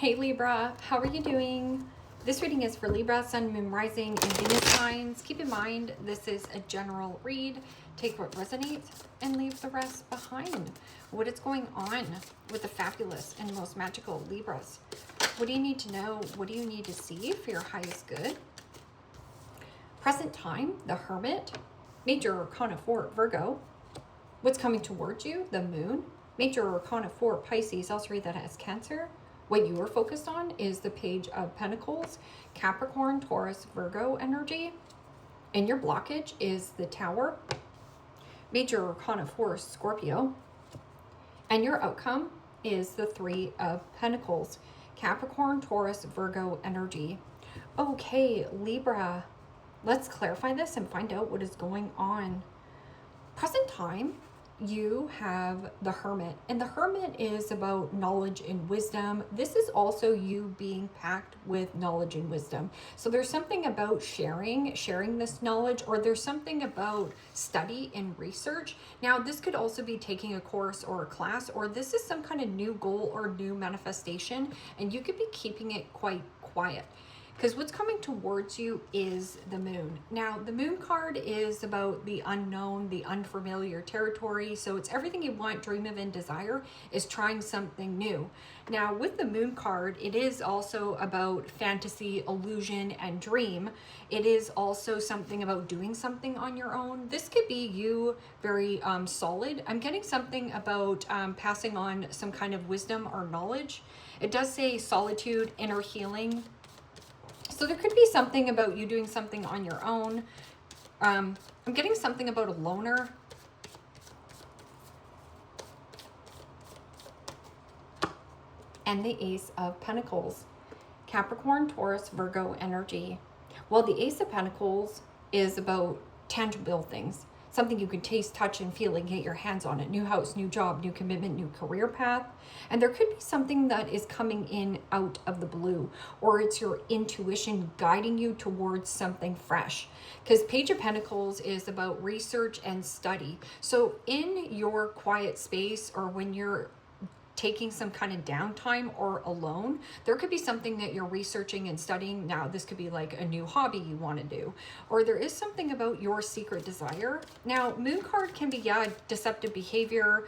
Hey Libra, how are you doing? This reading is for Libra, Sun, Moon, Rising, and Venus signs. Keep in mind, this is a general read. Take what resonates and leave the rest behind. What is going on with the fabulous and most magical Libras? What do you need to know? What do you need to see for your highest good? Present time, the Hermit. Major Arcana 4, Virgo. What's coming towards you? The Moon. Major Arcana 4, Pisces. Also read that as Cancer. What you are focused on is the Page of Pentacles, Capricorn, Taurus, Virgo energy. And your blockage is the Tower. Major Arcana 4, Scorpio. And your outcome is the Three of Pentacles, Capricorn, Taurus, Virgo energy. Okay, Libra, let's clarify this and find out what is going on. Present time, you have the Hermit, and the Hermit is about knowledge and wisdom. This is also you being packed with knowledge and wisdom. So there's something about sharing this knowledge, or there's something about study and research. Now, this could also be taking a course or a class, or this is some kind of new goal or new manifestation, and you could be keeping it quite quiet. Because what's coming towards you is the Moon. Now, the Moon card is about the unknown, the unfamiliar territory. So it's everything you want, dream of, and desire is trying something new. Now, with the Moon card, it is also about fantasy, illusion, and dream. It is also something about doing something on your own. This could be you very solid. I'm getting something about passing on some kind of wisdom or knowledge. It does say solitude, inner healing. So there could be something about you doing something on your own. I'm getting something about a loner. And the Ace of Pentacles. Capricorn, Taurus, Virgo energy. Well, the Ace of Pentacles is about tangible things. Something you can taste, touch, and feel and get your hands on it. New house, new job, new commitment, new career path. And there could be something that is coming in out of the blue, or it's your intuition guiding you towards something fresh. Because Page of Pentacles is about research and study. So in your quiet space, or when you're taking some kind of downtime or alone, there could be something that you're researching and studying. Now, this could be like a new hobby you want to do, or there is something about your secret desire. Now, Moon card can be, deceptive behavior,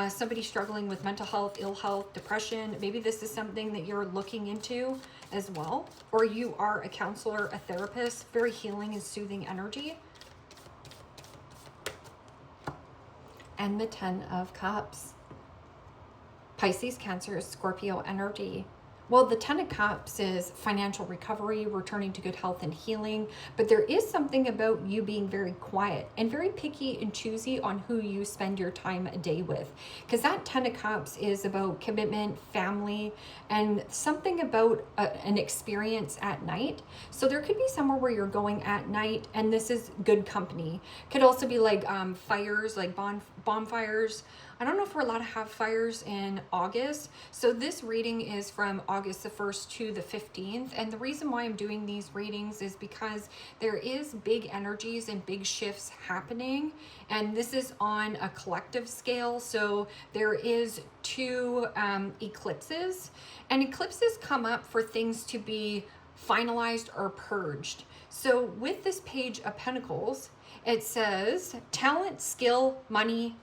somebody struggling with mental health, ill health, depression. Maybe this is something that you're looking into as well, or you are a counselor, a therapist, very healing and soothing energy. And the Ten of Cups. Pisces, Cancer, Scorpio energy. Well, the Ten of Cups is financial recovery, returning to good health and healing. But there is something about you being very quiet and very picky and choosy on who you spend your time a day with. Because that Ten of Cups is about commitment, family, and something about an experience at night. So there could be somewhere where you're going at night, and this is good company. Could also be like fires, like bonfires. I don't know if we're allowed to have fires in August. So this reading is from August the 1st to the 15th. And the reason why I'm doing these readings is because there is big energies and big shifts happening. And this is on a collective scale. So there is two eclipses. And eclipses come up for things to be finalized or purged. So with this Page of Pentacles, it says talent, skill, money,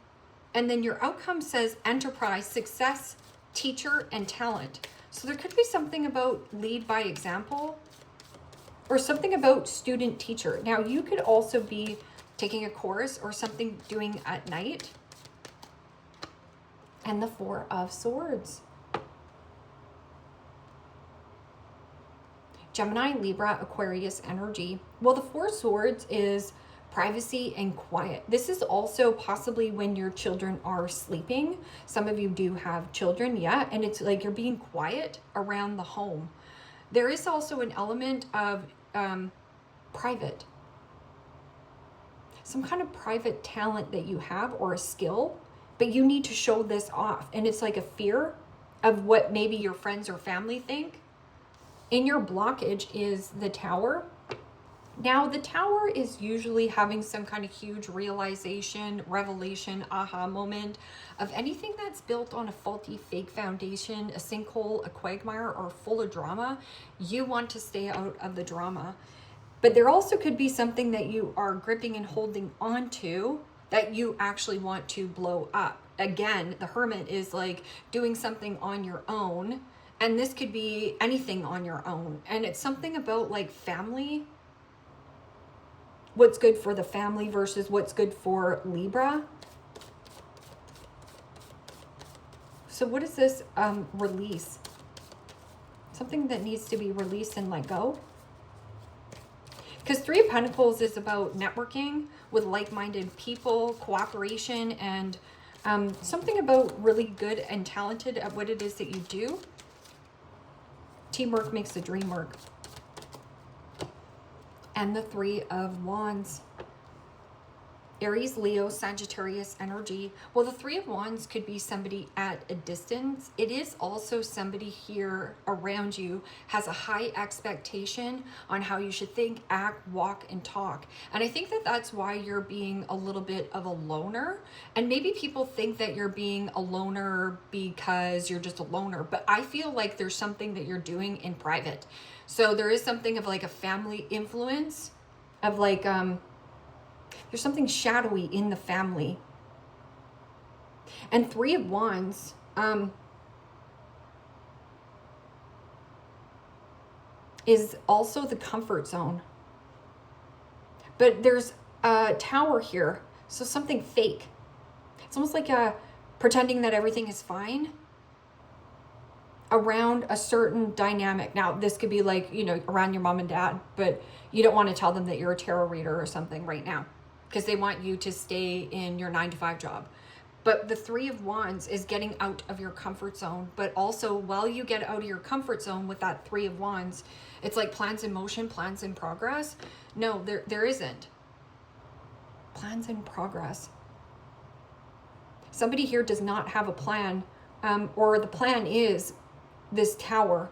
and then your outcome says enterprise, success, teacher, and talent. So there could be something about lead by example, or something about student teacher. Now, you could also be taking a course or something doing at night. And the Four of Swords. Gemini, Libra, Aquarius energy. Well, the Four of Swords is privacy and quiet. This is also possibly when your children are sleeping. Some of you do have children, and it's like you're being quiet around the home. There is also an element of private, some kind of private talent that you have or a skill, but you need to show this off. And it's like a fear of what maybe your friends or family think. In your blockage is the Tower. Now, the Tower is usually having some kind of huge realization, revelation, aha moment of anything that's built on a faulty, fake foundation, a sinkhole, a quagmire, or full of drama. You want to stay out of the drama. But there also could be something that you are gripping and holding on to that you actually want to blow up. Again, the Hermit is like doing something on your own. And this could be anything on your own. And it's something about like family. What's good for the family versus what's good for Libra. So what is this release? Something that needs to be released and let go. Because Three of Pentacles is about networking with like-minded people, cooperation, and something about really good and talented at what it is that you do. Teamwork makes the dream work. And the Three of Wands. Aries, Leo, Sagittarius energy. Well, the Three of Wands could be somebody at a distance. It is also somebody here around you has a high expectation on how you should think, act, walk, and talk. And I think that that's why you're being a little bit of a loner. And maybe people think that you're being a loner because you're just a loner. But I feel like there's something that you're doing in private. So there is something of like a family influence of like, there's something shadowy in the family. And Three of Wands, is also the comfort zone. But there's a Tower here. So something fake. It's almost like pretending that everything is fine around a certain dynamic. Now, this could be like, you know, around your mom and dad, but you don't want to tell them that you're a tarot reader or something right now, because they want you to stay in your 9-to-5 job. But the Three of Wands is getting out of your comfort zone. But also, while you get out of your comfort zone with that Three of Wands, it's like plans in motion, plans in progress. No, there isn't. Plans in progress. Somebody here does not have a plan, or the plan is this Tower.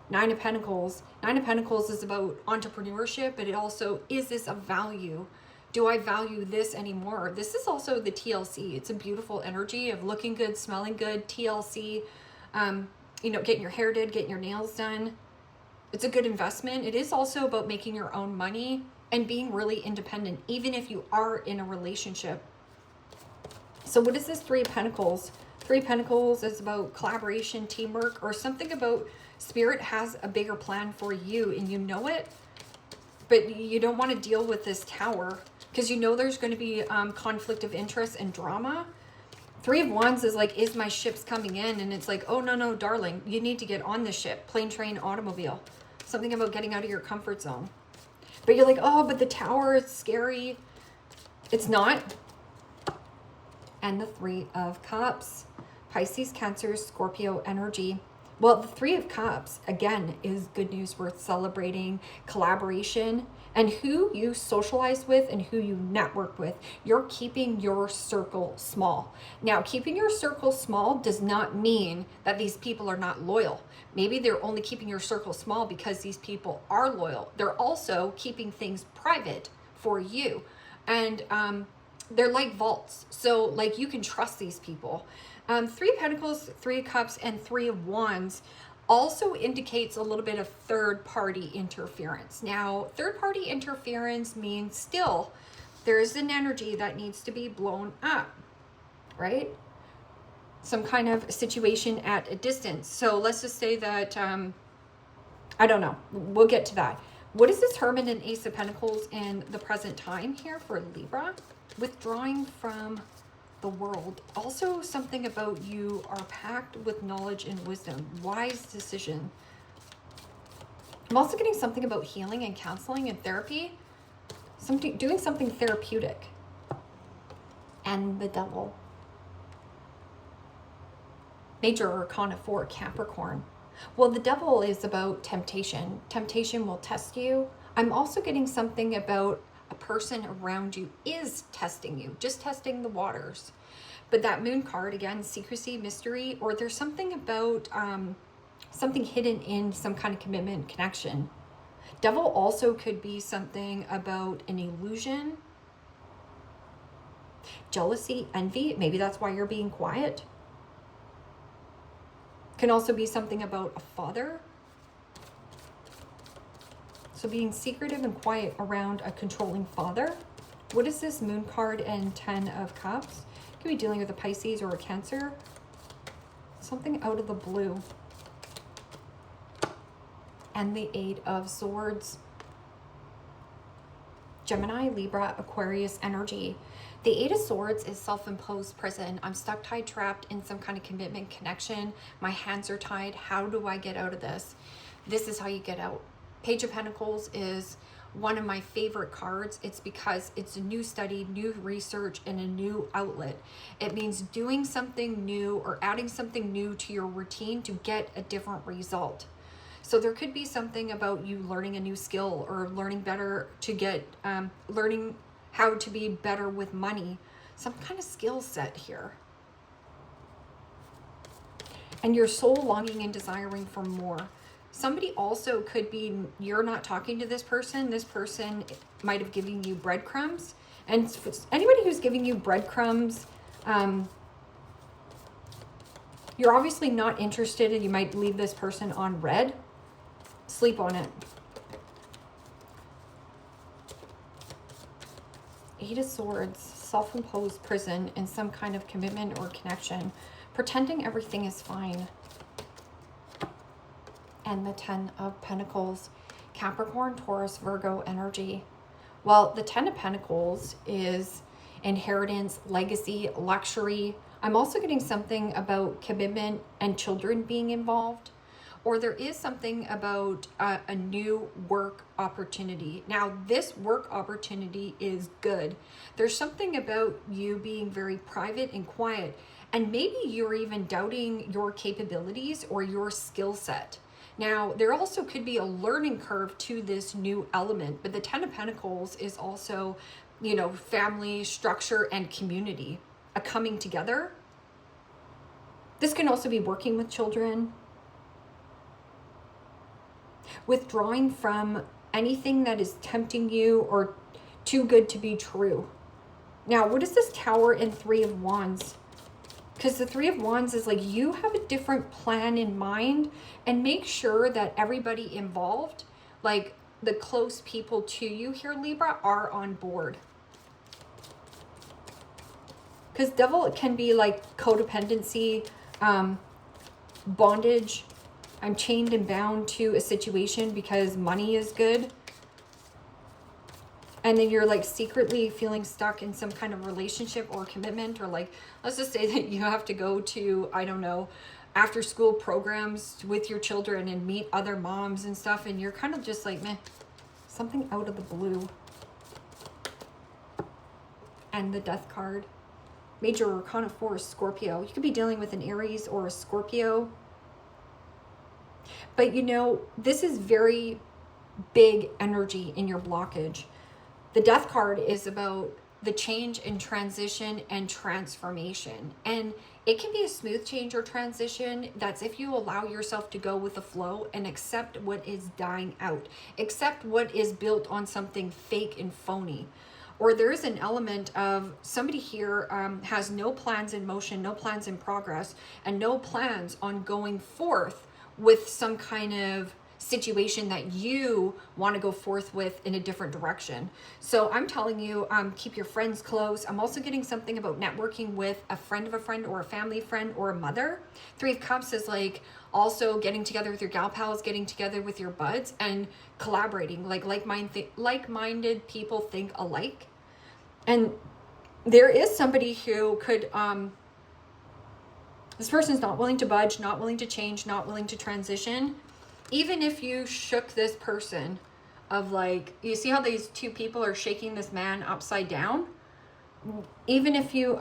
Nine of Pentacles. Nine of Pentacles is about entrepreneurship, but it also, is this of value? Do I value this anymore? This is also the TLC. It's a beautiful energy of looking good, smelling good, TLC, you know, getting your hair did, getting your nails done. It's a good investment. It is also about making your own money and being really independent, even if you are in a relationship. So what is this Three of Pentacles? Three of Pentacles is about collaboration, teamwork, or something about Spirit has a bigger plan for you and you know it, but you don't want to deal with this Tower because you know there's going to be conflict of interest and drama. Three of Wands is like, is my ship's coming in? And it's like, oh, no, darling, you need to get on the ship, plane, train, automobile. Something about getting out of your comfort zone. But you're like, oh, but the Tower is scary. It's not. And the Three of Cups. Pisces, Cancer, Scorpio energy. Well, the Three of Cups, again, is good news worth celebrating, collaboration, and who you socialize with and who you network with. You're keeping your circle small. Now, keeping your circle small does not mean that these people are not loyal. Maybe they're only keeping your circle small because these people are loyal. They're also keeping things private for you. And they're like vaults. So, like, you can trust these people. Three of Pentacles, Three of Cups, and Three of Wands also indicates a little bit of third-party interference. Now, third-party interference means still there's an energy that needs to be blown up, right? Some kind of situation at a distance. So let's just say that, I don't know. We'll get to that. What is this Hermit and Ace of Pentacles in the present time here for Libra? Withdrawing from the world. Also something about you are packed with knowledge and wisdom. Wise decision. I'm also getting something about healing and counseling and therapy. Doing something therapeutic. And the Devil. Major Arcana 4, Capricorn. Well, the Devil is about temptation. Temptation will test you. I'm also getting something about a person around you is testing you, just testing the waters. But that Moon card, again, secrecy, mystery, or there's something about something hidden in some kind of commitment, connection. Devil also could be something about an illusion, jealousy, envy. Maybe that's why you're being quiet. Can also be something about a father. So being secretive and quiet around a controlling father. What is this Moon card and 10 of Cups? Could be dealing with a Pisces or a Cancer. Something out of the blue. And the 8 of Swords. Gemini, Libra, Aquarius energy. The 8 of Swords is self-imposed prison. I'm stuck, tied, trapped in some kind of commitment, connection. My hands are tied. How do I get out of this? This is how you get out. Page of Pentacles is one of my favorite cards. It's because it's a new study, new research, and a new outlet. It means doing something new or adding something new to your routine to get a different result. So there could be something about you learning a new skill or learning better to get, learning how to be better with money. Some kind of skill set here. And your soul longing and desiring for more. Somebody also could be, you're not talking to this person. This person might have given you breadcrumbs. And anybody who's giving you breadcrumbs, you're obviously not interested and you might leave this person on red. Sleep on it. 8 of Swords, self-imposed prison in some kind of commitment or connection. Pretending everything is fine. And the 10 of Pentacles, Capricorn, Taurus, Virgo energy. Well, the 10 of Pentacles is inheritance, legacy, luxury. I'm also getting something about commitment and children being involved. Or there is something about a new work opportunity. Now, this work opportunity is good. There's something about you being very private and quiet. And maybe you're even doubting your capabilities or your skill set. Now, there also could be a learning curve to this new element, but the 10 of Pentacles is also, you know, family, structure, and community, a coming together. This can also be working with children, withdrawing from anything that is tempting you or too good to be true. Now, what is this Tower and 3 of Wands? Because the 3 of Wands is like you have a different plan in mind, and make sure that everybody involved, like the close people to you here, Libra, are on board. Because Devil can be like codependency, bondage. I'm chained and bound to a situation because money is good. And then you're like secretly feeling stuck in some kind of relationship or commitment, or like, let's just say that you have to go to, I don't know, after school programs with your children and meet other moms and stuff. And you're kind of just like, meh, something out of the blue. And the Death card. Major Arcana 4 is Scorpio. You could be dealing with an Aries or a Scorpio. But you know, this is very big energy in your blockage. The Death card is about the change and transition and transformation. And it can be a smooth change or transition. That's if you allow yourself to go with the flow and accept what is dying out. Accept what is built on something fake and phony. Or there is an element of somebody here has no plans in motion, no plans in progress, and no plans on going forth with some kind of situation that you want to go forth with in a different direction. So I'm telling you, keep your friends close. I'm also getting something about networking with a friend of a friend or a family friend or a mother. 3 of Cups is like also getting together with your gal pals, getting together with your buds and collaborating. Like like-minded people think alike. And there is somebody who could, this person's not willing to budge, not willing to change, not willing to transition. Even if you shook this person of like, you see how these two people are shaking this man upside down? Even if you,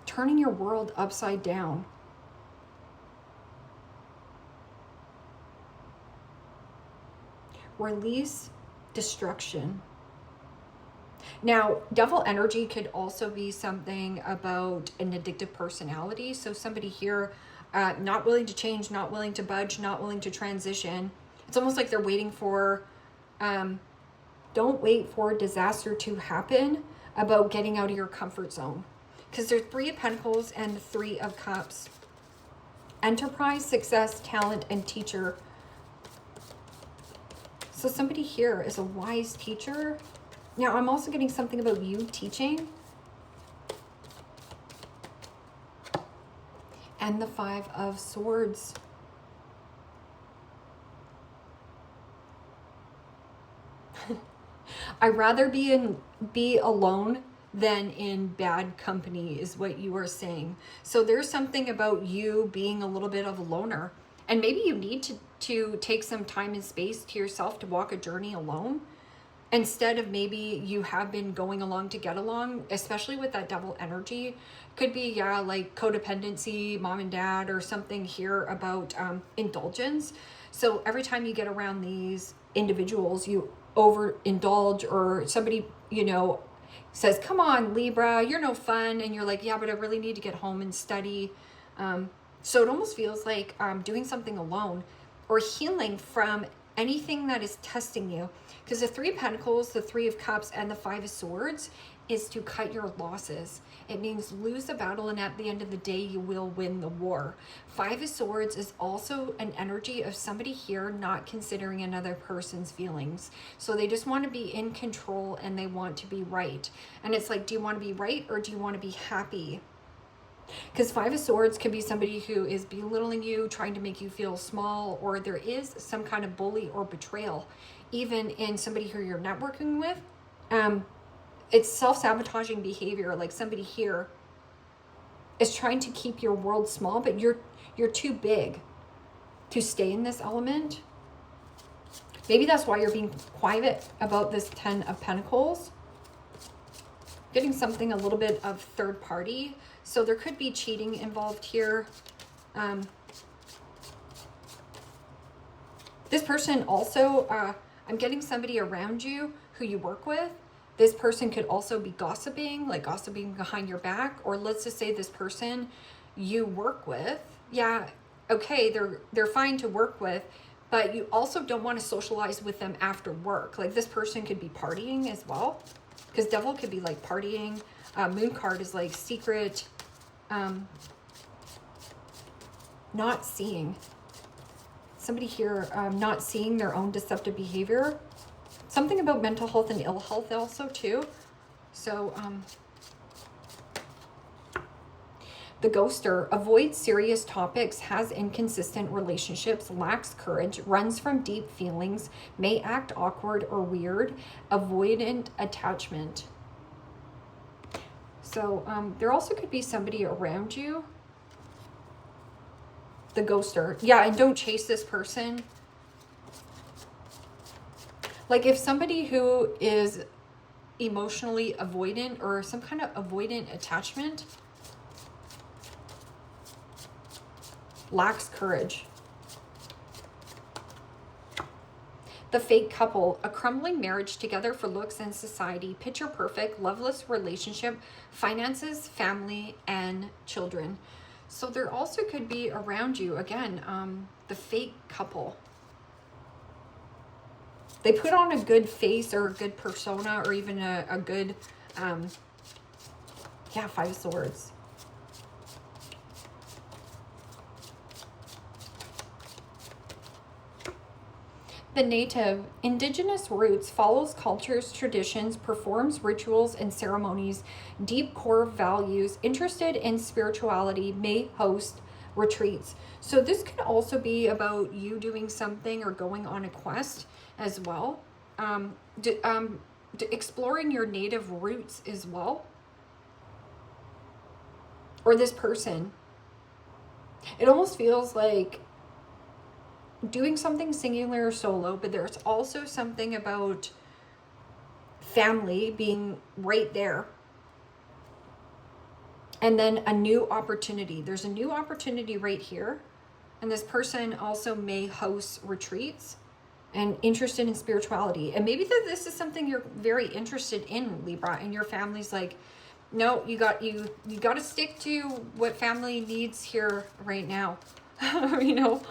turning your world upside down. Release destruction. Now, Devil energy could also be something about an addictive personality. So somebody here, not willing to change, not willing to budge, not willing to transition. It's almost like they're waiting for Don't wait for disaster to happen about getting out of your comfort zone. Because there's 3 of Pentacles and the 3 of Cups. Enterprise, success, talent, and teacher. So somebody here is a wise teacher. Now, I'm also getting something about you teaching. And the 5 of Swords. I'd rather be alone than in bad company is what you are saying. So there's something about you being a little bit of a loner. And maybe you need to take some time and space to yourself to walk a journey alone. Instead of maybe you have been going along to get along, especially with that Devil energy. Could be, yeah, like codependency, mom and dad, or something here about indulgence. So every time you get around these individuals, you overindulge, or somebody, you know, says, come on, Libra, you're no fun. And you're like, yeah, but I really need to get home and study. So it almost feels like doing something alone or healing from anything that is testing you. Because the 3 of Pentacles, the 3 of Cups, and the 5 of Swords is to cut your losses. It means lose the battle, and at the end of the day, you will win the war. 5 of Swords is also an energy of somebody here not considering another person's feelings. So they just want to be in control and they want to be right. And it's like, do you want to be right or do you want to be happy? Because 5 of Swords could be somebody who is belittling you, trying to make you feel small, or there is some kind of bully or betrayal, even in somebody who you're networking with. It's self-sabotaging behavior, like somebody here is trying to keep your world small, but you're too big to stay in this element. Maybe that's why you're being quiet about this 10 of Pentacles. Getting something a little bit of third party. So there could be cheating involved here. This person also, I'm getting somebody around you who you work with. This person could also be gossiping, like gossiping behind your back. Or let's just say this person you work with. Yeah, okay, they're fine to work with, but you also don't want to socialize with them after work. Like this person could be partying as well. Because Devil could be like partying. Moon card is like secret, not seeing. Somebody here not seeing their own deceptive behavior. Something about mental health and ill health also too. So the ghoster avoids serious topics, has inconsistent relationships, lacks courage, runs from deep feelings, may act awkward or weird, avoidant attachment. So there also could be somebody around you. The ghoster. Yeah, and don't chase this person. Like if somebody who is emotionally avoidant or some kind of avoidant attachment lacks courage. The fake couple, a crumbling marriage together for looks and society, picture perfect, loveless relationship, finances, family, and children. So there also could be around you, again, the fake couple. They put on a good face or a good persona or even a good, yeah, 5 of Swords. The native, indigenous roots, follows cultures, traditions, performs rituals and ceremonies, deep core values, interested in spirituality, may host retreats. So this could also be about you doing something or going on a quest as well. Exploring your native roots as well. Or this person. It almost feels like doing something singular or solo, but there's also something about family being right there. And then a new opportunity. There's a new opportunity right here. And this person also may host retreats and interested in spirituality. And maybe that this is something you're very interested in, Libra, and your family's like, no, you got to stick to what family needs here right now. You know.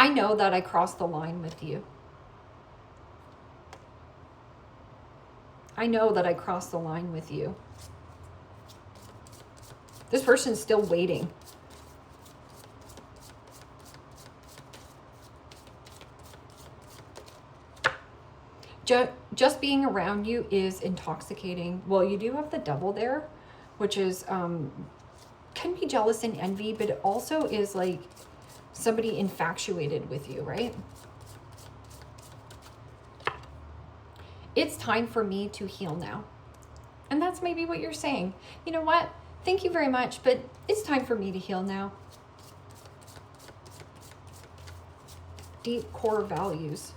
I know that I crossed the line with you. I know that I crossed the line with you. This person's still waiting. Just being around you is intoxicating. Well, you do have the Devil there, which is, can be jealous and envy, but it also is like somebody infatuated with you, right? It's time for me to heal now. And that's maybe what you're saying. You know what? Thank you very much, but it's time for me to heal now. Deep core values.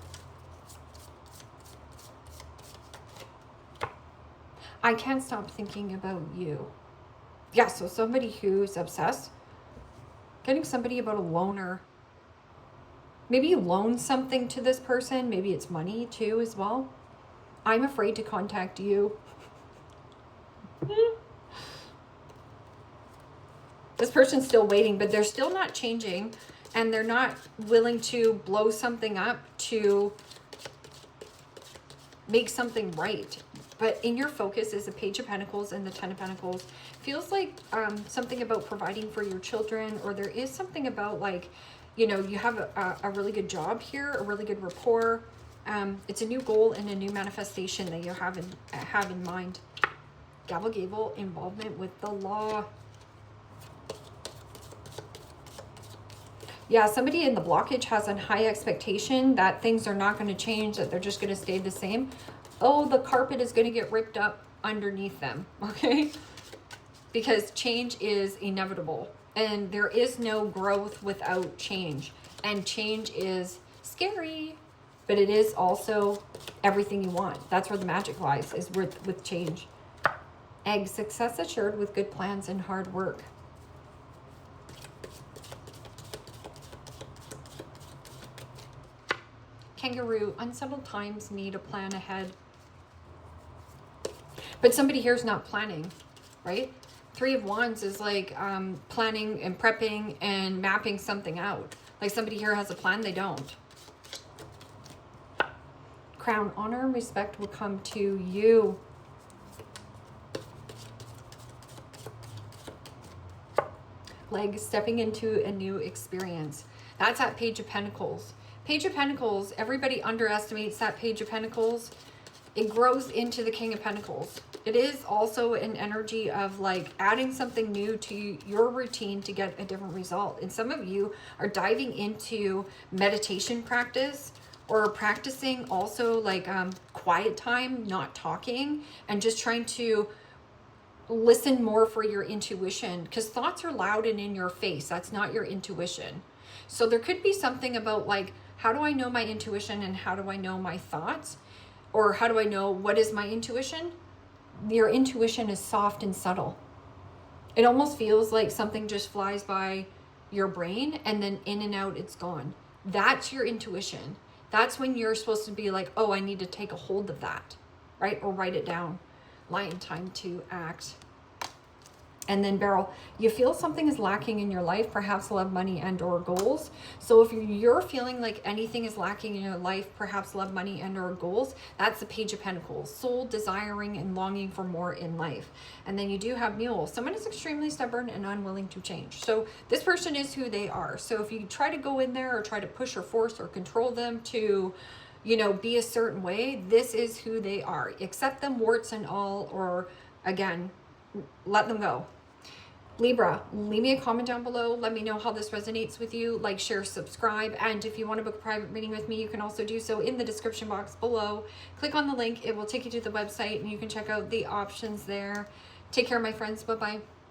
I can't stop thinking about you. Yeah, so somebody who's obsessed. Getting somebody about a loaner. Maybe you loan something to this person. Maybe it's money too as well. I'm afraid to contact you. This person's still waiting, but they're still not changing, and they're not willing to blow something up to make something right. But in your focus is the Page of Pentacles and the Ten of Pentacles. Feels like something about providing for your children, or there is something about like, you know, you have a really good job here, a really good rapport. It's a new goal and a new manifestation that you have in mind. Gavel, gavel, involvement with the law. Yeah, somebody in the blockage has a high expectation that things are not going to change, that they're just going to stay the same. Oh, the carpet is going to get ripped up underneath them, okay? Because change is inevitable, and there is no growth without change. And change is scary, but it is also everything you want. That's where the magic lies, is with change. Egg, success assured with good plans and hard work. Kangaroo, unsettled times need a plan ahead. But somebody here is not planning, right? Three of Wands is like planning and prepping and mapping something out. Like somebody here has a plan, they don't. Crown, honor and respect will come to you. Leg, stepping into a new experience. That's that Page of Pentacles. Page of Pentacles, everybody underestimates that Page of Pentacles. It grows into the King of Pentacles. It is also an energy of like adding something new to your routine to get a different result. And some of you are diving into meditation practice, or practicing also like quiet time, not talking, and just trying to listen more for your intuition, because thoughts are loud and in your face. That's not your intuition. So there could be something about like, how do I know my intuition and how do I know my thoughts? Or how do I know what is my intuition? Your intuition is soft and subtle. It almost feels like something just flies by your brain and then in and out it's gone. That's your intuition. That's when you're supposed to be like, oh, I need to take a hold of that, right? Or write it down. Lion, time to act. And then Beryl, you feel something is lacking in your life, perhaps love, money, and or goals. So if you're feeling like anything is lacking in your life, perhaps love, money, and or goals, that's the Page of Pentacles. Soul desiring and longing for more in life. And then you do have Mule. Someone is extremely stubborn and unwilling to change. So this person is who they are. So if you try to go in there or try to push or force or control them to, you know, be a certain way, this is who they are. Accept them, warts and all, or again, let them go. Libra, leave me a comment down below. Let me know how this resonates with you. Like, share, subscribe. And if you want to book a private reading with me, you can also do so in the description box below. Click on the link. It will take you to the website and you can check out the options there. Take care, my friends. Bye-bye.